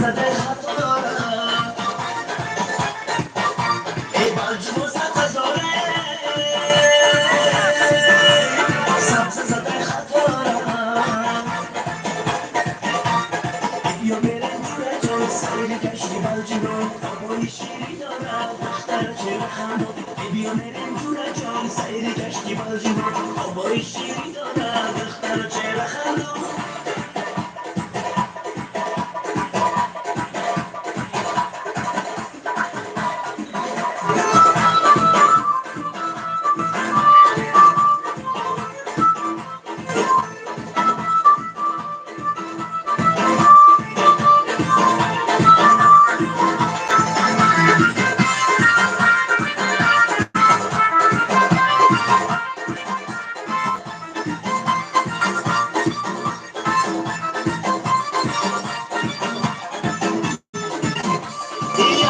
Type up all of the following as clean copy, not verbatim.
زده خطارم ای بالجمو سبز زاره سبز زده خطارم بیا برم جوره جان سیر کشتی بالجمو هوای شیری دارم دختر چه خندم بیا برم جوره جان سیر کشتی بالجمو هوای شیری دارم دختر چه خندم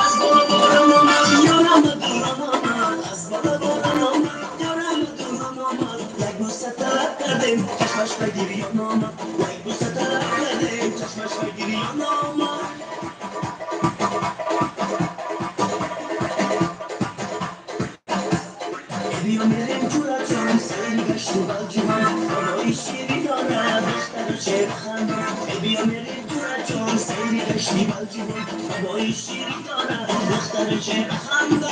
از بالا بارم آمد یارم دورم آمد از بالا بارم آمد یارم دورم آمد یک بوسه طلب کردیم چشمش بگیریان آمد یک بوسه طلب کردیم چشمش بگیریان آمد بیا میریم جورا جان سری گشت و بلجمان هوای شیری داره دختر شیر خندم بیا میریم جورا جان سری گشت و بلجمان هوای شیری داره دختر شیر خندم